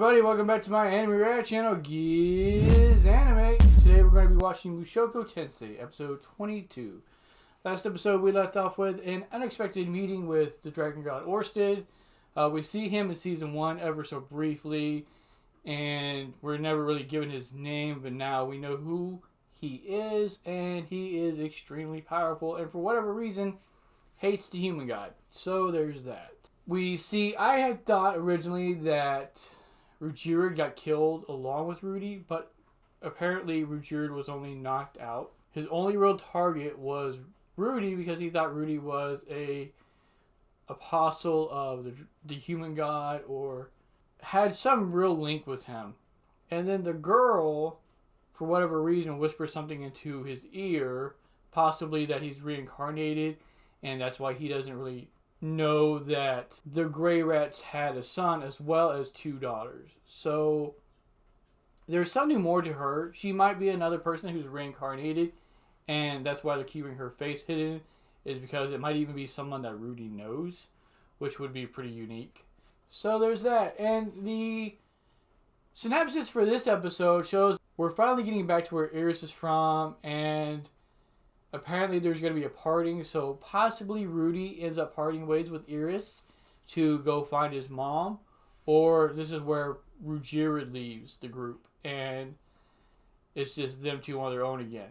everybody, welcome back to my anime react channel, Giz Anime. Today we're going to be watching Mushoku Tensei, episode 22. Last episode we left off with an unexpected meeting with the dragon god Orsted. We see him in season 1 ever so briefly, and we're never really given his name, but now we know who he is, and he is extremely powerful, and for whatever reason, hates the human god. So there's that. We see, I had thought originally that Rujiered got killed along with Rudy, but apparently Rujiered was only knocked out. His only real target was Rudy because he thought Rudy was a apostle of the human god or had some real link with him. And then the girl, for whatever reason, whispers something into his ear, possibly that he's reincarnated, and that's why he doesn't really know that the Grey Rats had a son as well as 2 daughters. So there's something more to her. She might be another person who's reincarnated, and that's why they're keeping her face hidden, is because it might even be someone that Rudy knows, which would be pretty unique. So there's that. And the synopsis for this episode shows we're finally getting back to where Eris is from, and apparently there's going to be a parting, so possibly Rudy ends up parting ways with Eris to go find his mom, or this is where Rujired leaves the group, and it's just them two on their own again.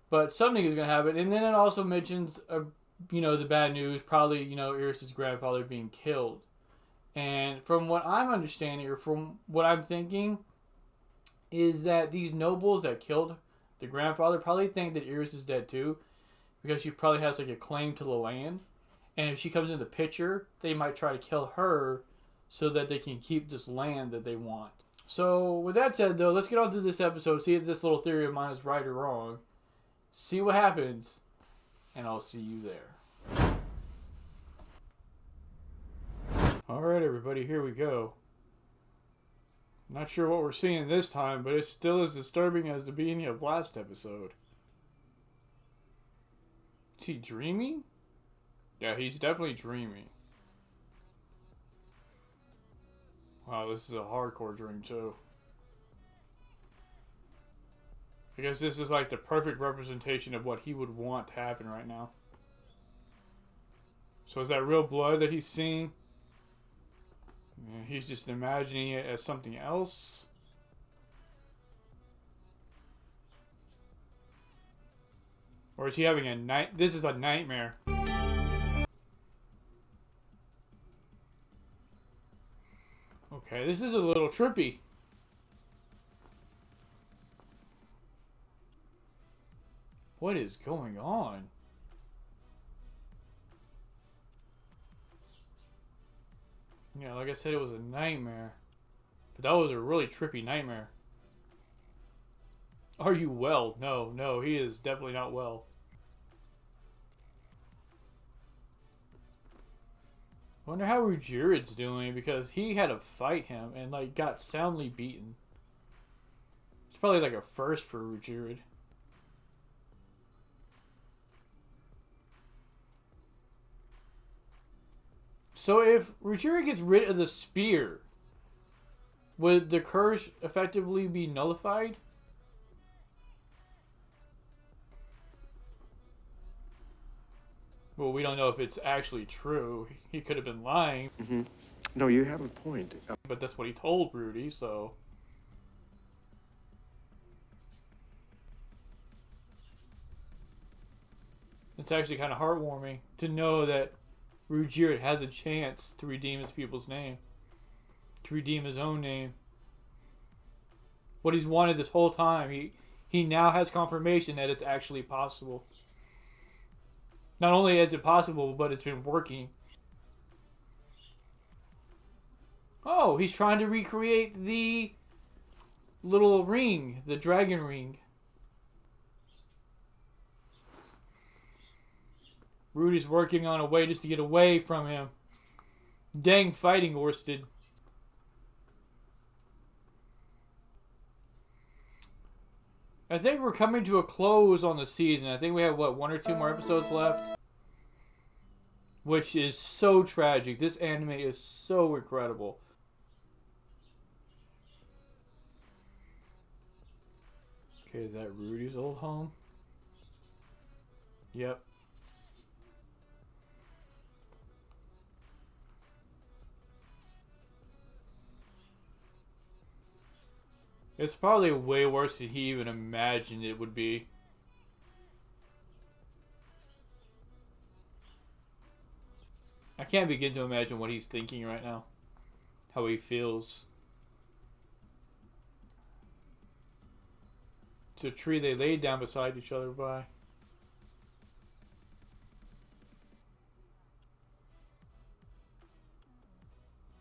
But something is going to happen, and then it also mentions, the bad news, probably, Eris' grandfather being killed. And from what I'm understanding, or from what I'm thinking, is that these nobles that killed the grandfather probably think that Eris is dead too, because she probably has like a claim to the land, and if she comes in the picture, they might try to kill her so that they can keep this land that they want. So with that said though, let's get on to this episode, see if this little theory of mine is right or wrong, see what happens, and I'll see you there. Alright everybody, here we go. Not sure what we're seeing this time, but it's still as disturbing as the beginning of last episode. Is he dreaming? Yeah, he's definitely dreaming. Wow, this is a hardcore dream too. I guess this is like the perfect representation of what he would want to happen right now. So is that real blood that he's seeing? Yeah, he's just imagining it as something else. Or is he having a night? This is a nightmare. Okay, this is a little trippy. What is going on? Yeah, like I said, it was a nightmare. But that was a really trippy nightmare. Are you well? No, he is definitely not well. I wonder how Rujiered's doing, because he had to fight him and like got soundly beaten. It's probably like a first for Rujiered. So if Rujiered gets rid of the spear, would the curse effectively be nullified? Well, we don't know if it's actually true. He could have been lying. Mm-hmm. No, you have a point. But that's what he told Rudy, so... It's actually kind of heartwarming to know that Rujiered has a chance to redeem his people's name. To redeem his own name. What he's wanted this whole time. He now has confirmation that it's actually possible. Not only is it possible, but it's been working. Oh, he's trying to recreate the little ring, the dragon ring. Rudy's working on a way just to get away from him. Dang fighting Orsted. I think we're coming to a close on the season. I think we have, 1 or 2 more episodes left? Which is so tragic. This anime is so incredible. Okay, is that Rudy's old home? Yep. It's probably way worse than he even imagined it would be. I can't begin to imagine what he's thinking right now. How he feels. It's a tree they laid down beside each other by.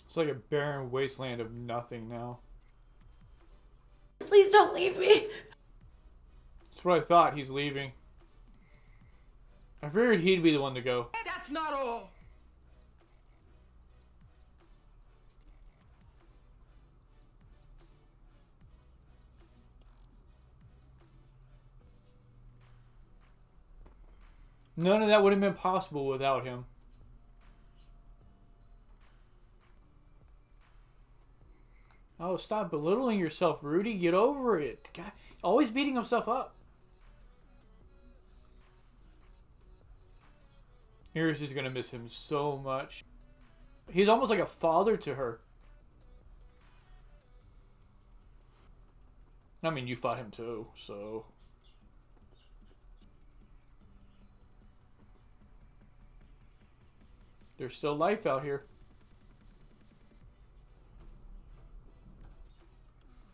It's like a barren wasteland of nothing now. Please don't leave me. That's what I thought. He's leaving. I figured he'd be the one to go. That's not all. None of that would have been possible without him. Oh, stop belittling yourself, Rudy. Get over it. God, always beating himself up. Eris is going to miss him so much. He's almost like a father to her. I mean, you fought him too, so... There's still life out here.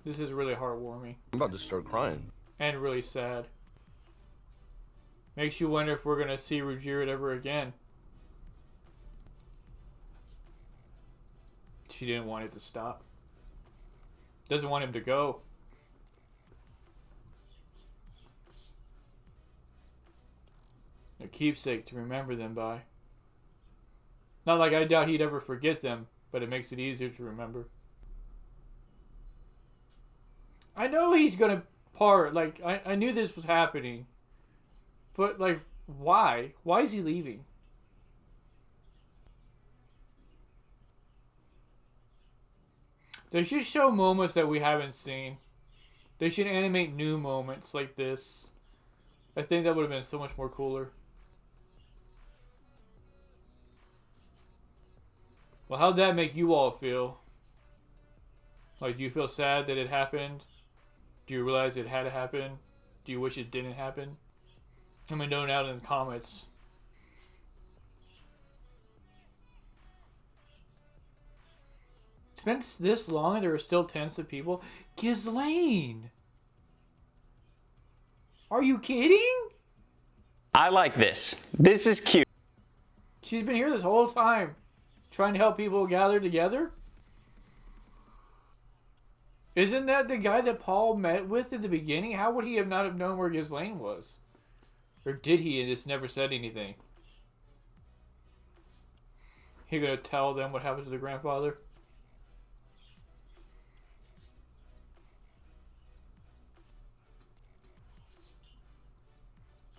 This is really heartwarming. I'm about to start crying. And really sad. Makes you wonder if we're going to see Rujiered ever again. She didn't want it to stop. Doesn't want him to go. A keepsake to remember them by. Not like I doubt he'd ever forget them, but it makes it easier to remember. I know he's gonna part. Like, I knew this was happening. But, like, why? Why is he leaving? They should show moments that we haven't seen. They should animate new moments like this. I think that would have been so much more cooler. Well, how'd that make you all feel? Like, do you feel sad that it happened? Do you realize it had to happen? Do you wish it didn't happen? Let me know down in the comments. It's been this long and there are still tens of people. Ghislaine! Are you kidding? I like this. This is cute. She's been here this whole time. Trying to help people gather together? Isn't that the guy that Paul met with at the beginning? How would he have not have known where Ghislaine was? Or did he and just never said anything? He gonna tell them what happened to the grandfather?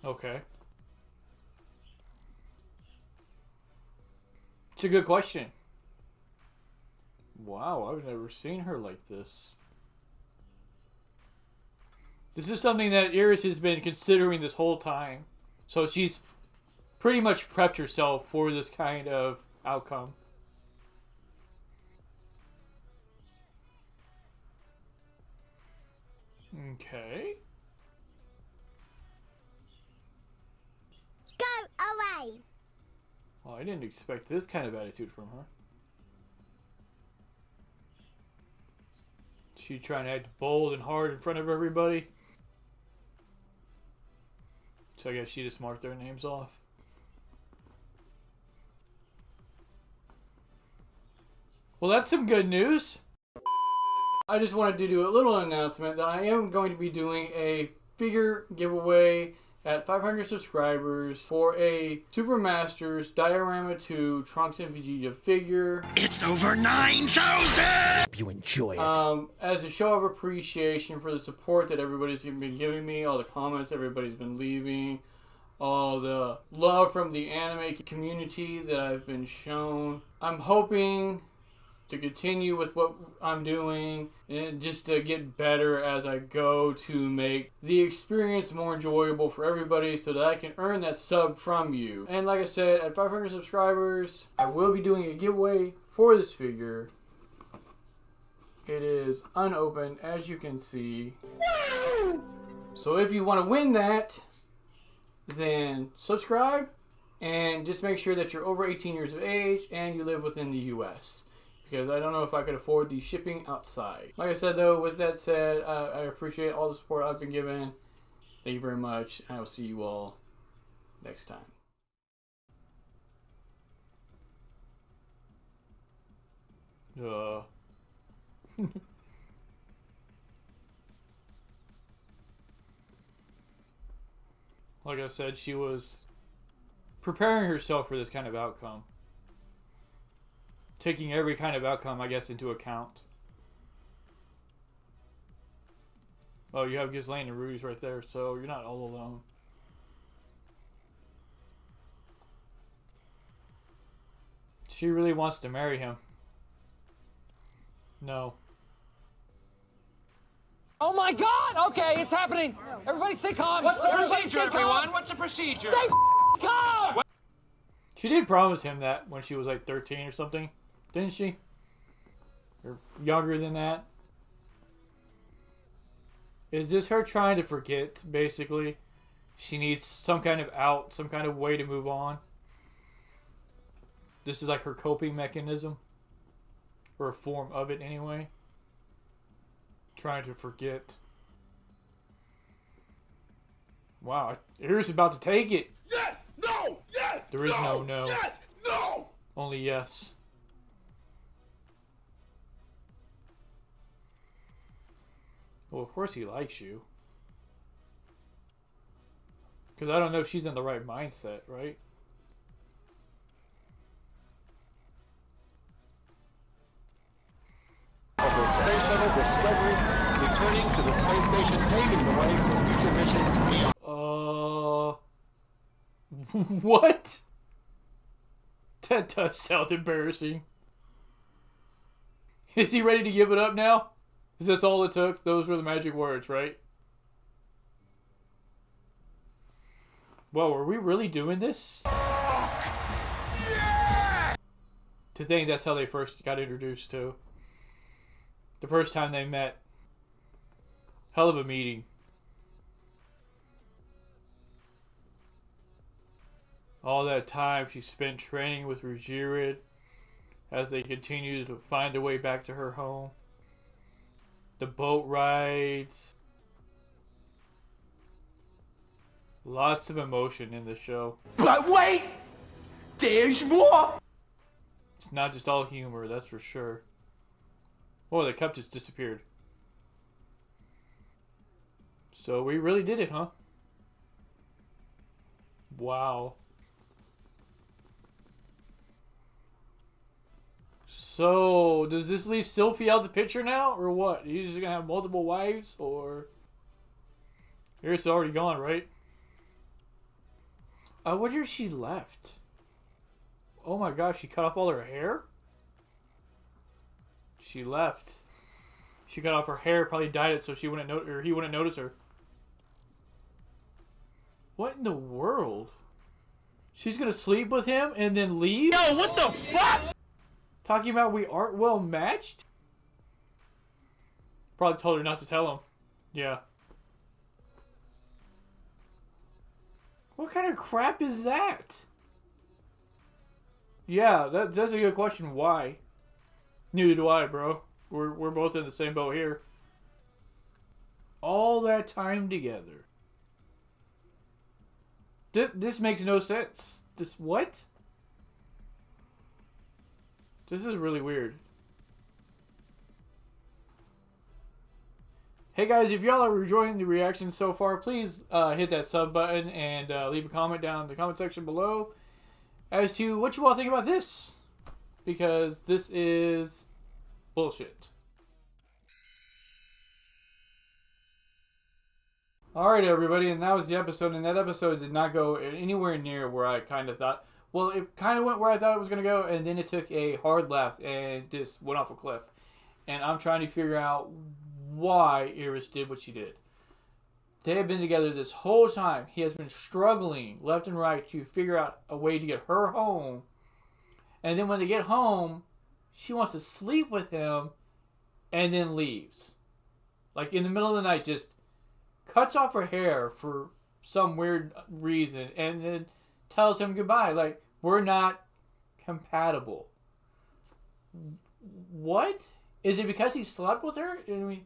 Okay. It's a good question. Wow, I've never seen her like this. This is something that Eris has been considering this whole time. So she's pretty much prepped herself for this kind of outcome. Okay. Go away! Well, I didn't expect this kind of attitude from her. She trying to act bold and hard in front of everybody. So I guess she just marked their names off. Well, that's some good news. I just wanted to do a little announcement that I am going to be doing a figure giveaway at 500 subscribers for a Super Masters Diorama 2 Trunks and Vegeta figure. It's over 9,000! Hope you enjoy it. As a show of appreciation for the support that everybody's been giving me, all the comments everybody's been leaving, all the love from the anime community that I've been shown. I'm hoping to continue with what I'm doing and just to get better as I go to make the experience more enjoyable for everybody so that I can earn that sub from you. And like I said, at 500 subscribers, I will be doing a giveaway for this figure. It is unopened, as you can see. So if you want to win that, then subscribe and just make sure that you're over 18 years of age and you live within the US. Because I don't know if I could afford the shipping outside. Like I said though, with that said, I appreciate all the support I've been given. Thank you very much. And I will see you all next time. Like I said, she was preparing herself for this kind of outcome. Taking every kind of outcome, I guess, into account. Oh, you have Ghislaine and Rudy's right there, so you're not all alone. She really wants to marry him. No. Oh my God! Okay, it's happening. Everybody stay calm. What's the Everybody procedure, stay calm. everyone? What's the procedure? Stay calm! She did promise him that when she was like 13 or something, didn't she? Or younger than that. Is this her trying to forget, basically? She needs some kind of out, some kind of way to move on. This is like her coping mechanism. Or a form of it anyway. Trying to forget. Wow, Eris about to take it. Yes! No! Yes! There is no no. Yes! No! Only yes. Well, of course he likes you. Because I don't know if she's in the right mindset, right? Space Shuttle Discovery returning to the space station, paving the way for future missions beyond. What? That does sound embarrassing. Is he ready to give it up now? Because that's all it took? Those were the magic words, right? Whoa, are we really doing this? Yeah! To think that's how they first got introduced to. The first time they met. Hell of a meeting. All that time she spent training with Rujiered as they continue to find a way back to her home. The boat rides. Lots of emotion in the show. But wait! There's more! It's not just all humor, that's for sure. Oh, the cup just disappeared. So we really did it, huh? Wow. So, does this leave Sylphie out of the picture now, or what? He's just gonna have multiple wives, or... Eris is already gone, right? I wonder if she left. Oh my gosh, she cut off all her hair? She left. She cut off her hair, probably dyed it so she wouldn't or he wouldn't notice her. What in the world? She's gonna sleep with him and then leave? Yo, what the fuck? Talking about we aren't well matched? Probably told her not to tell him. Yeah. What kind of crap is that? Yeah, that's a good question. Why? Neither do I, bro. We're both in the same boat here. All that time together. This makes no sense. This what? This is really weird. Hey guys, if y'all are enjoying the reaction so far, please hit that sub button and leave a comment down in the comment section below as to what you all think about this. Because this is bullshit. Alright everybody, and that was the episode, and that episode did not go anywhere near where I kind of thought. Well, it kind of went where I thought it was going to go, and then it took a hard left and just went off a cliff. And I'm trying to figure out why Eris did what she did. They have been together this whole time. He has been struggling left and right to figure out a way to get her home. And then when they get home, she wants to sleep with him and then leaves. Like in the middle of the night, just cuts off her hair for some weird reason and then tells him goodbye. Like, we're not compatible. What? Is it because he slept with her? I mean,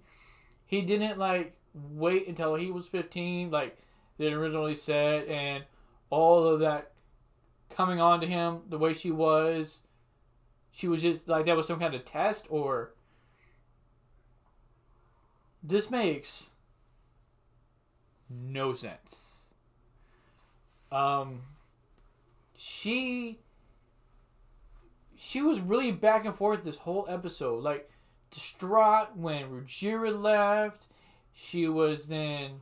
he didn't, like, wait until he was 15, like they originally said, and all of that coming on to him the way she was just like that was some kind of test, or this makes no sense. She was really back and forth this whole episode, like distraught when Rujiered left. She was then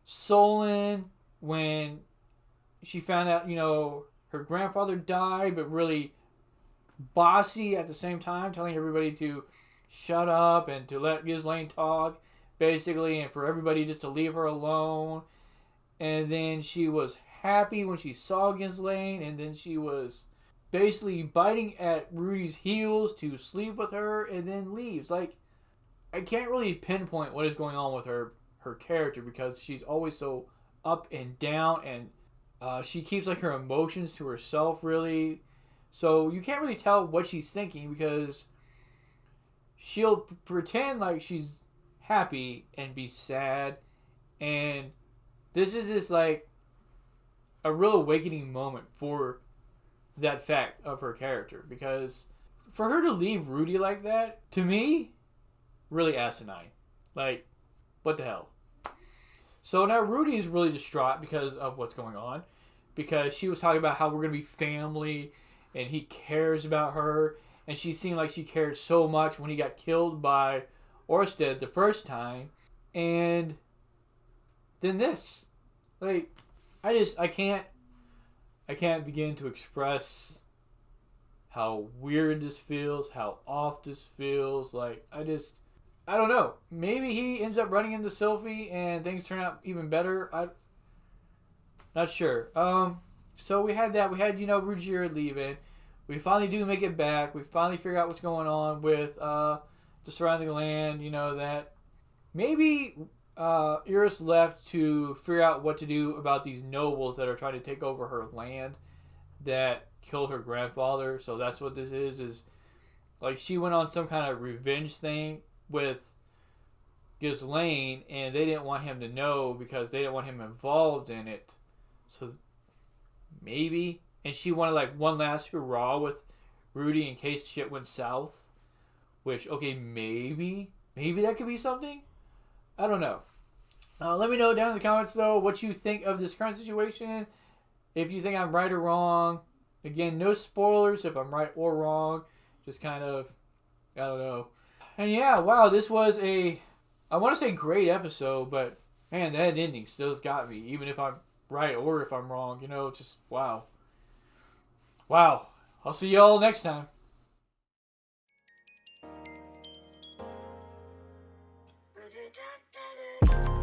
sullen when she found out, her grandfather died, but really bossy at the same time, telling everybody to shut up and to let Ghislaine talk, basically, and for everybody just to leave her alone. And then she was happy when she saw Ghislaine, and then she was basically biting at Rudy's heels to sleep with her, and then leaves. Like, I can't really pinpoint what is going on with her character, because she's always so up and down, and she keeps like her emotions to herself, really. So you can't really tell what she's thinking, because she'll pretend like she's happy and be sad. And this is just like a real awakening moment for that fact of her character, because for her to leave Rudy like that, to me, really asinine. Like, what the hell? So now Rudy is really distraught because of what's going on, because she was talking about how we're going to be family and he cares about her, and she seemed like she cared so much when he got killed by Orsted the first time. And then this, like, I can't begin to express how weird this feels, how off this feels. Like, I don't know. Maybe he ends up running into Sylphie and things turn out even better. I'm not sure. So we had that. We had, Rujired leaving. We finally do make it back. We finally figure out what's going on with the surrounding land. That maybe Eris left to figure out what to do about these nobles that are trying to take over her land that killed her grandfather. So that's what this is like she went on some kind of revenge thing with Ghislaine, and they didn't want him to know because they didn't want him involved in it. So maybe, and she wanted like one last hurrah with Rudy in case shit went south. Which, okay, maybe that could be something. I don't know. Let me know down in the comments, though, what you think of this current situation. If you think I'm right or wrong. Again, no spoilers if I'm right or wrong. Just kind of, I don't know. And yeah, wow, this was I want to say great episode, but man, that ending still's got me. Even if I'm right or if I'm wrong, just wow. Wow. I'll see y'all next time. Da da da da da.